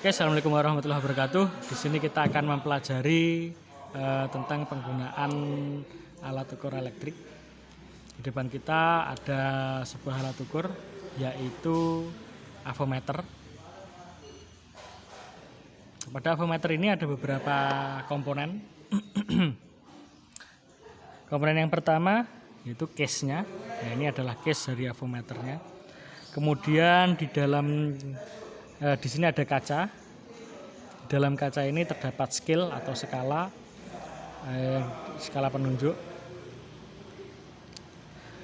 Oke, assalamualaikum warahmatullahi wabarakatuh. Di sini kita akan mempelajari tentang penggunaan alat ukur elektrik. Di depan kita ada sebuah alat ukur, yaitu avometer. Pada avometer ini ada beberapa komponen. Komponen yang pertama yaitu case-nya. Nah, ini adalah case dari avometernya. Kemudian di sini ada kaca. Dalam kaca ini terdapat scale atau skala penunjuk.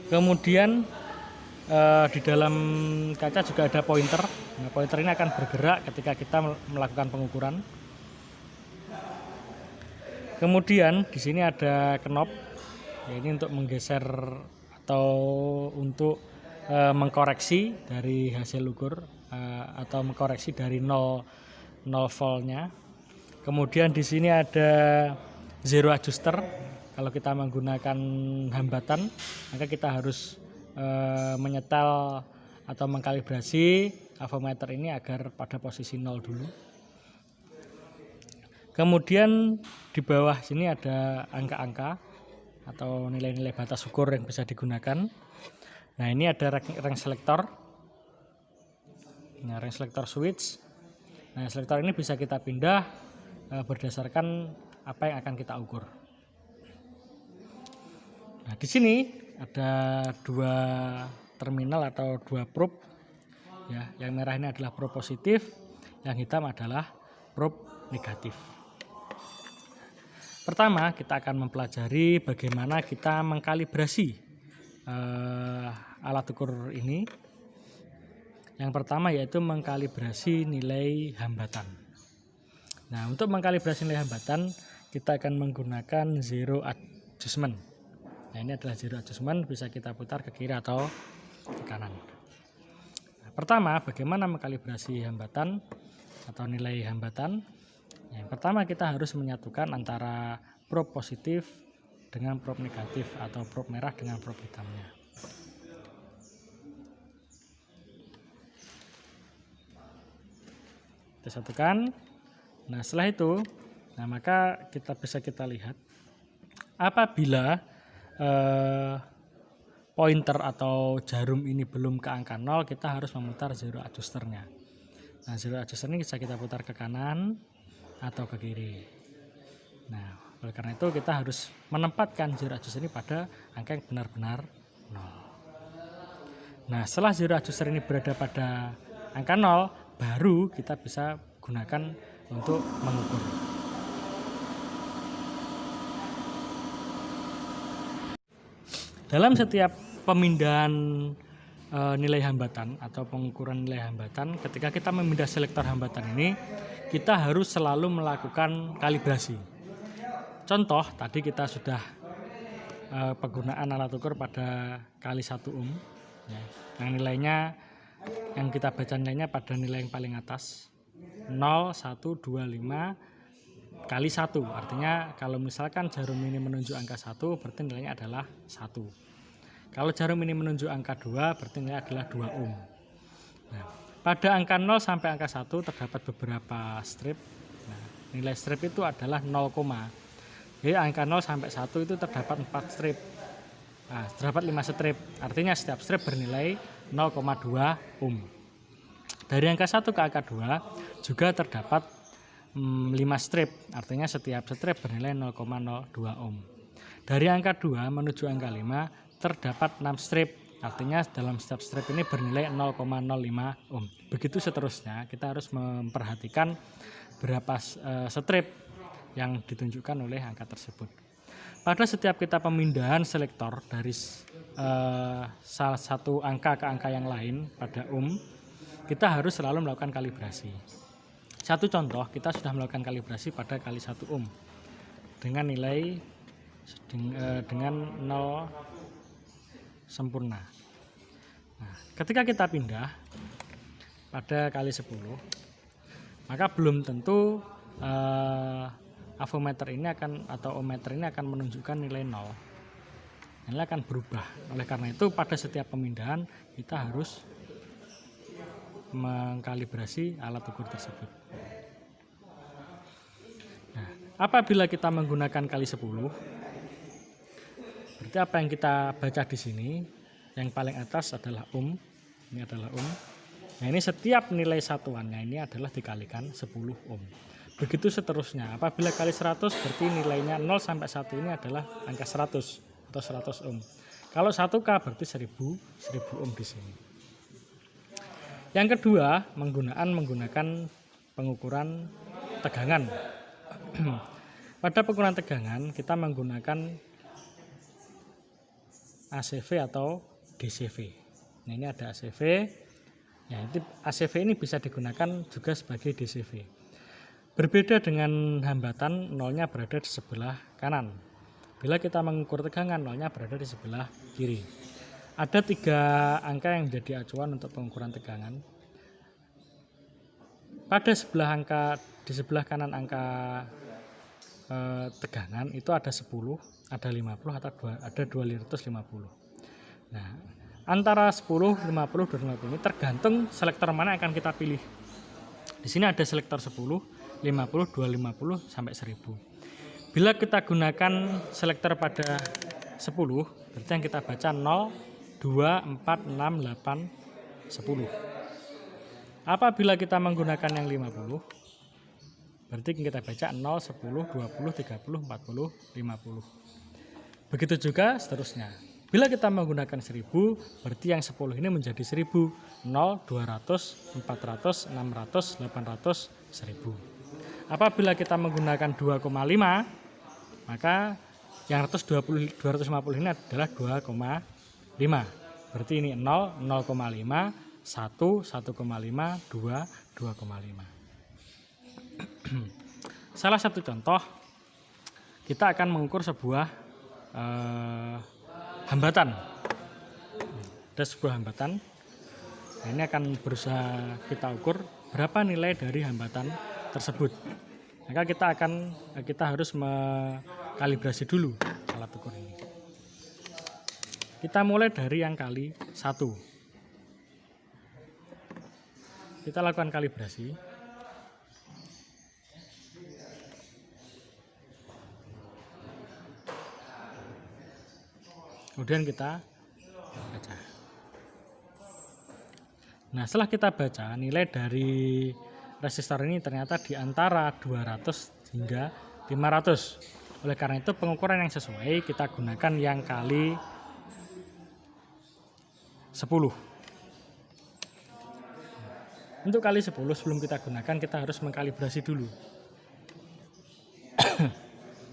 Kemudian di dalam kaca juga ada pointer. Nah, pointer ini akan bergerak ketika kita melakukan pengukuran. Kemudian di sini ada knob. Ini untuk menggeser atau untuk mengkoreksi dari hasil ukur atau mengkoreksi dari 0 voltnya. Kemudian di sini ada zero adjuster. Kalau kita menggunakan hambatan, maka kita harus menyetel atau mengkalibrasi avometer ini agar pada posisi 0 dulu. Kemudian di bawah sini ada angka-angka atau nilai-nilai batas ukur yang bisa digunakan. Nah, ini ada range selector. Nah, range selector switch. Nah, selektor ini bisa kita pindah berdasarkan apa yang akan kita ukur. Nah, di sini ada dua terminal atau dua probe. Ya, yang merah ini adalah probe positif, yang hitam adalah probe negatif. Pertama, kita akan mempelajari bagaimana kita mengkalibrasi alat ukur ini. Yang pertama yaitu mengkalibrasi nilai hambatan. Nah, untuk mengkalibrasi nilai hambatan, kita akan menggunakan zero adjustment. Nah, ini adalah zero adjustment, bisa kita putar ke kiri atau ke kanan. Nah, pertama, bagaimana mengkalibrasi hambatan atau nilai hambatan? Yang pertama, kita harus menyatukan antara probe positif dengan probe negatif atau probe merah dengan probe hitamnya. Kita satukan. Nah, setelah itu, maka kita lihat apabila pointer atau jarum ini belum ke angka 0, kita harus memutar zero adjusternya. Nah, zero adjuster ini bisa kita putar ke kanan atau ke kiri. Nah, oleh karena itu kita harus menempatkan zero adjuster ini pada angka yang benar-benar 0. Nah, setelah zero adjuster ini berada pada angka 0, baru kita bisa gunakan untuk mengukur. Dalam setiap pemindahan nilai hambatan atau pengukuran nilai hambatan, ketika kita memindah selektor hambatan ini, kita harus selalu melakukan kalibrasi. Contoh, tadi kita sudah penggunaan alat ukur pada kali 1 ohm. Ya, yang nilainya, yang kita baca nilainya pada nilai yang paling atas, 0,125 kali 1. Artinya kalau misalkan jarum ini menunjuk angka 1, berarti nilainya adalah 1. Kalau jarum ini menunjuk angka 2, berarti nilainya adalah 2 ohm. Nah, pada angka 0 sampai angka 1 terdapat beberapa strip. Nah, nilai strip itu adalah 0, jadi angka 0 sampai 1 itu terdapat 4 strip. Nah, terdapat 5 strip. Artinya setiap strip bernilai 0,2 ohm. Dari angka 1 ke angka 2 juga terdapat 5 strip. Artinya setiap strip bernilai 0,02 ohm. Dari angka 2 menuju angka 5 terdapat 6 strip. Artinya dalam setiap strip ini bernilai 0,05 ohm. Begitu seterusnya, kita harus memperhatikan berapa strip yang ditunjukkan oleh angka tersebut. Pada setiap kita pemindahan selektor dari salah satu angka ke angka yang lain pada ohm, kita harus selalu melakukan kalibrasi. Satu contoh, kita sudah melakukan kalibrasi pada kali 1 ohm dengan nilai dengan 0 sempurna. Nah, ketika kita pindah pada kali 10, maka belum tentu avometer ini atau ohmmeter ini akan menunjukkan nilai 0. Nilai akan berubah. Oleh karena itu pada setiap pemindahan kita harus mengkalibrasi alat ukur tersebut. Apabila kita menggunakan kali 10, berarti apa yang kita baca di sini, yang paling atas adalah ini adalah Nah, ini setiap nilai satuannya ini adalah dikalikan 10 ohm. Begitu seterusnya. Apabila kali 100 berarti nilainya 0 sampai 1 ini adalah angka 100 atau 100 ohm. Kalau 1K berarti 1000 ohm di sini. Yang kedua, menggunakan pengukuran tegangan. Pada pengukuran tegangan kita menggunakan ACV atau DCV. Nah, ini ada ACV. Ya, itu ACV ini bisa digunakan juga sebagai DCV. Berbeda dengan hambatan, nolnya berada di sebelah kanan. Bila kita mengukur tegangan, nolnya berada di sebelah kiri. Ada 3 angka yang menjadi acuan untuk pengukuran tegangan. Pada di sebelah kanan angka tegangan itu ada 10, ada 50, ada 250. Nah, antara 10, 50, 250 ini tergantung selektor mana yang akan kita pilih. Di sini ada selektor 10, 50, 250 sampai 1000. Bila kita gunakan selektor pada 10, berarti yang kita baca 0, 2, 4, 6, 8, 10. Apabila kita menggunakan yang 50, berarti kita baca 0, 10, 20, 30, 40, 50. Begitu juga seterusnya. Bila kita menggunakan 1000, berarti yang 10 ini menjadi 1000. 0, 200, 400, 600, 800, 1000. Apabila kita menggunakan 2,5, maka yang 250 ini adalah 2,5. Berarti ini 0, 0,5, 1, 1,5, 2, 2,5. Salah satu contoh, kita akan mengukur sebuah hambatan. Ada sebuah hambatan. Nah, ini akan berusaha kita ukur berapa nilai dari hambatan tersebut. Maka kita harus mengkalibrasi dulu alat ukur ini. Kita mulai dari yang kali 1. Kita lakukan kalibrasi. Kemudian kita baca. Nah, setelah kita baca, nilai dari resistor ini ternyata di antara 200 hingga 500. Oleh karena itu pengukuran yang sesuai kita gunakan yang kali 10. Untuk kali 10 sebelum kita gunakan kita harus mengkalibrasi dulu.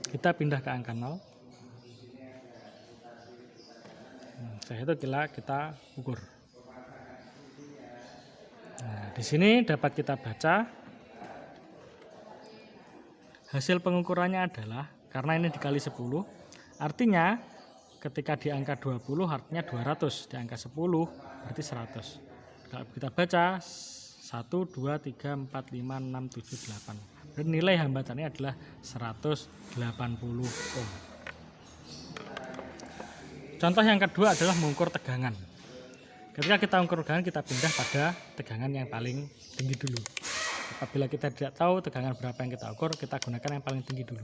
Kita pindah ke angka 0. Setelah itu kita ukur. Nah, di sini dapat kita baca hasil pengukurannya adalah, karena ini dikali 10, artinya ketika di angka 20 artinya 200, di angka 10 berarti 100. Kalau kita baca 1, 2, 3, 4, 5, 6, 7, 8. Dan nilai hambatannya adalah 180 ohm. Contoh yang kedua adalah mengukur tegangan. Ketika kita mengukur tegangan, kita pindah pada tegangan yang paling tinggi dulu. Apabila kita tidak tahu tegangan berapa yang kita ukur, kita gunakan yang paling tinggi dulu.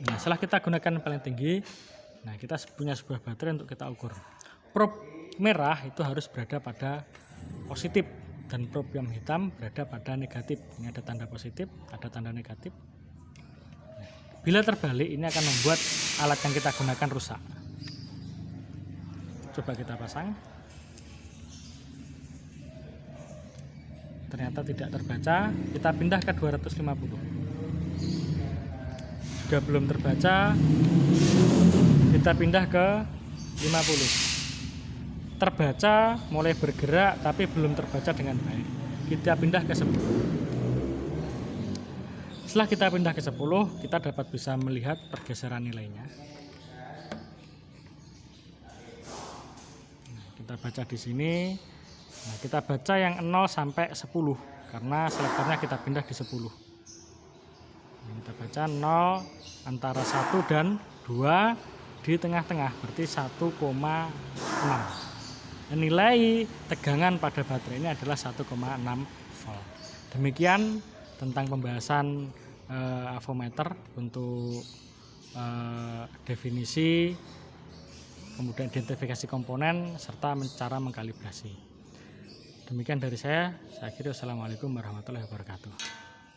Nah, setelah kita gunakan yang paling tinggi, nah kita punya sebuah baterai untuk kita ukur. Probe merah itu harus berada pada positif dan probe yang hitam berada pada negatif. Ini ada tanda positif, ada tanda negatif. Bila terbalik, ini akan membuat alat yang kita gunakan rusak. Coba kita pasang. Ternyata tidak terbaca. Kita pindah ke 250. Juga belum terbaca. Kita pindah ke 50. Terbaca, mulai bergerak, tapi belum terbaca dengan baik. Kita pindah ke 10. Setelah kita pindah ke 10, kita dapat bisa melihat pergeseran nilainya. Nah, kita baca di sini. Nah, kita baca yang 0 sampai 10 karena selektornya kita pindah di 10. Nah, kita baca 0 antara 1 dan 2 di tengah-tengah, berarti 1,6. Dan nilai tegangan pada baterai ini adalah 1,6 volt. Demikian tentang pembahasan avometer untuk definisi, kemudian identifikasi komponen serta cara mengkalibrasi. Demikian dari saya akhiri. Wassalamualaikum warahmatullahi wabarakatuh.